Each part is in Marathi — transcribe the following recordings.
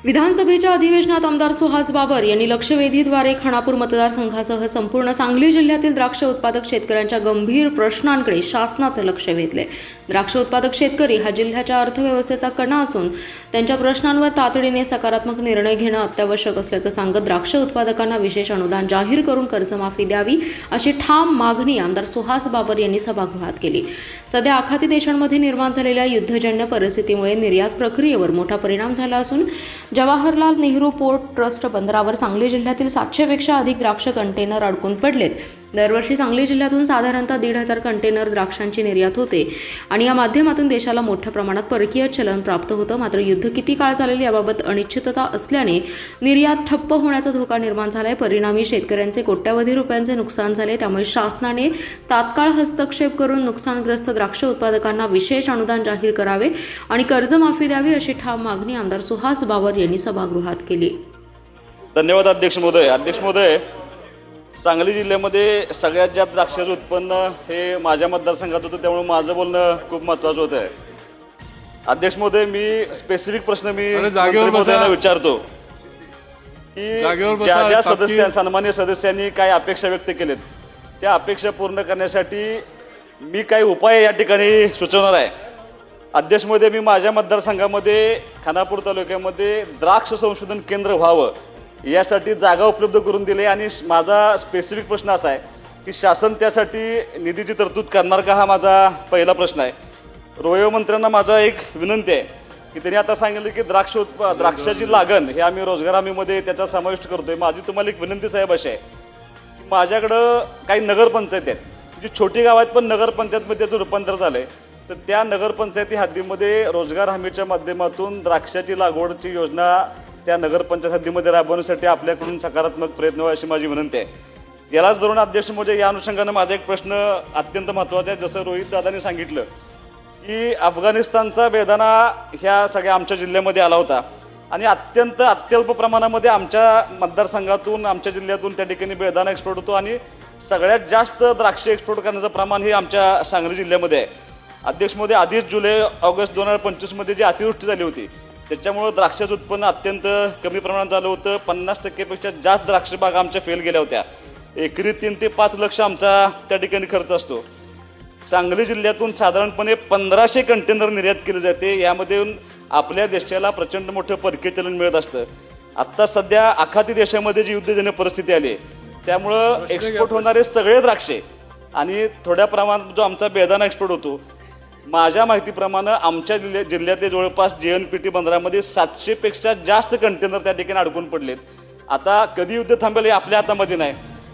विधानसभेच्या अधिवेशनात आमदार सुहास बाबर यांनी लक्षवेधीद्वारे खानापूर मतदारसंघासह संपूर्ण सांगली जिल्ह्यातील द्राक्ष उत्पादक शेतकऱ्यांच्या गंभीर प्रश्नांकडे शासनाचे लक्ष वेधले। द्राक्ष उत्पादक शेतकरी हा जिल्ह्याच्या अर्थव्यवस्थेचा कणा असून त्यांच्या प्रश्नांवर तातडीने सकारात्मक निर्णय घेणे अत्यावश्यक असल्याचं सांगत द्राक्ष उत्पादकांना विशेष अनुदान जाहीर करून कर्जमाफी द्यावी अशी ठाम मागणी आमदार सुहास बाबर यांनी सभागृहात केली। सध्या आखाती देशांमध्ये निर्माण झालेल्या युद्धजन्य परिस्थितीमुळे निर्यात प्रक्रियेवर मोठा परिणाम झाला असून जवाहरलाल नेहरू पोर्ट ट्रस्ट बंदरावर सांगली जिल्ह्यातील 700 पेक्षा अधिक द्राक्ष कंटेनर अडकून पडलेत। दरवर्षी सांगली जिल्ह्यातून साधारणतः 1,500 कंटेनर द्राक्षांची निर्यात होते आणि या माध्यमातून देशाला मोठ्या प्रमाणात परकीय चलन प्राप्त होतं। मात्र युद्ध किती काळ चालेल याबाबत अनिश्चितता असल्याने निर्यात ठप्प होण्याचा धोका निर्माण झालाय। परिणामी शेतकऱ्यांचे कोट्यावधी रुपयांचे नुकसान झाले। त्यामुळे शासनाने तात्काळ हस्तक्षेप करून नुकसानग्रस्त द्राक्ष उत्पादकांना विशेष अनुदान जाहीर करावे आणि कर्जमाफी द्यावी अशी ठाम मागणी आमदार सुहास बाबर यांनी सभागृहात केली। धन्यवाद अध्यक्ष महोदय। सांगली जिल्ह्यामध्ये सगळ्यात जास्त द्राक्षाचं उत्पन्न हे माझ्या मतदारसंघात होतं, त्यामुळे माझं बोलणं खूप महत्त्वाचं होतं। अध्यक्ष महोदय, मी स्पेसिफिक प्रश्न मंत्रिमहोदयांना विचारतो की ज्या सदस्य सन्मान्य सदस्यांनी काय अपेक्षा व्यक्त केलेत त्या अपेक्षा पूर्ण करण्यासाठी मी काही उपाय या ठिकाणी सुचवणार आहे। अध्यक्ष महोदय, मी माझ्या मतदारसंघामध्ये खानापूर तालुक्यामध्ये द्राक्ष संशोधन केंद्र व्हावं यासाठी जागा उपलब्ध करून दिली आणि माझा स्पेसिफिक प्रश्न असा आहे की शासन त्यासाठी निधीची तरतूद करणार का, हा माझा पहिला प्रश्न आहे। रोयो मंत्र्यांना माझा एक विनंती आहे की त्यांनी आता सांगितलं की द्राक्षाची लागण हे आम्ही रोजगार हमीमध्ये त्याचा समाविष्ट करतोय। माझी तुम्हाला एक विनंती साहेब अशी आहे की माझ्याकडं काही नगरपंचायत आहेत, जी छोटी गाव आहेत पण नगरपंचायतमध्ये त्याचं रूपांतर झालं आहे, तर त्या नगरपंचायती हद्दीमध्ये रोजगार हमीच्या माध्यमातून द्राक्षाची लागवडची योजना त्या नगरपंचायत हद्दीमध्ये राबवण्यासाठी आपल्याकडून सकारात्मक प्रयत्न व्हावे अशी माझी विनंती आहे। यालाच धरून अध्यक्ष म्हणजे या अनुषंगानं माझा एक प्रश्न अत्यंत महत्त्वाचा आहे। जसं रोहित दादांनी सांगितलं की अफगाणिस्तानचा बेदाणा ह्या सगळ्या आमच्या जिल्ह्यामध्ये आला होता आणि अत्यल्प प्रमाणामध्ये आमच्या मतदारसंघातून आमच्या जिल्ह्यातून त्या ठिकाणी बेदाणा एक्सपोर्ट होतो आणि सगळ्यात जास्त द्राक्ष एक्सपोर्ट करण्याचं प्रमाण हे आमच्या सांगली जिल्ह्यामध्ये आहे। अध्यक्ष महोदय, आधीच जुलै-ऑगस्ट 2025 मध्ये जी अतिवृष्टी झाली होती त्याच्यामुळं द्राक्षाचं उत्पन्न अत्यंत कमी प्रमाणात झालं होतं। 50% जास्त द्राक्ष बागा आमच्या फेल गेल्या होत्या। एकरी 3 ते 5 लक्ष आमचा त्या ठिकाणी खर्च असतो। सांगली जिल्ह्यातून साधारणपणे 1500 कंटेनर निर्यात केले जाते। यामध्ये आपल्या देशाला प्रचंड मोठं परकीय चलन मिळत असतं। आत्ता सध्या आखाती देशामध्ये जी युद्धजन्य परिस्थिती आली आहे त्यामुळं एक्सपोर्ट होणारे सगळे द्राक्षे आणि थोड्या प्रमाणात जो आमचा बेदाणा एक्सपोर्ट होतो, माझ्या माहितीप्रमाणे आमच्या जिल्ह्यातले जवळपास JNPT बंदरामध्ये 700 पेक्षा जास्त कंटेनर त्या ठिकाणी अडकून पडलेत। आता कधी युद्ध थांबेल हे आपल्या हातामध्ये नाही,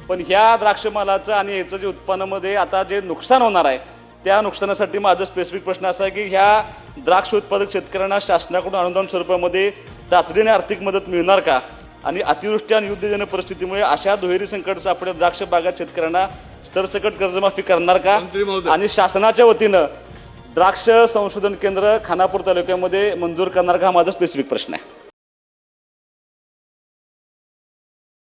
पण ह्या द्राक्ष मालाचं आणि याचं जे उत्पन्नामध्ये आता जे नुकसान होणार आहे त्या नुकसानासाठी माझा स्पेसिफिक प्रश्न असा आहे की ह्या द्राक्ष उत्पादक शेतकऱ्यांना शासनाकडून अनुदान स्वरूपामध्ये तातडीने आर्थिक मदत मिळणार का आणि अतिवृष्टी आणि युद्धजन्य परिस्थितीमुळे अशा दुहेरी संकट सापडलेल्या द्राक्ष बागात शेतकऱ्यांना सरसकट कर्जमाफी करणार का आणि शासनाच्या वतीनं द्राक्ष संशोधन केंद्र खानापूर तालुक्यामध्ये मंजूर करणार का, हा माझा स्पेसिफिक प्रश्न आहे।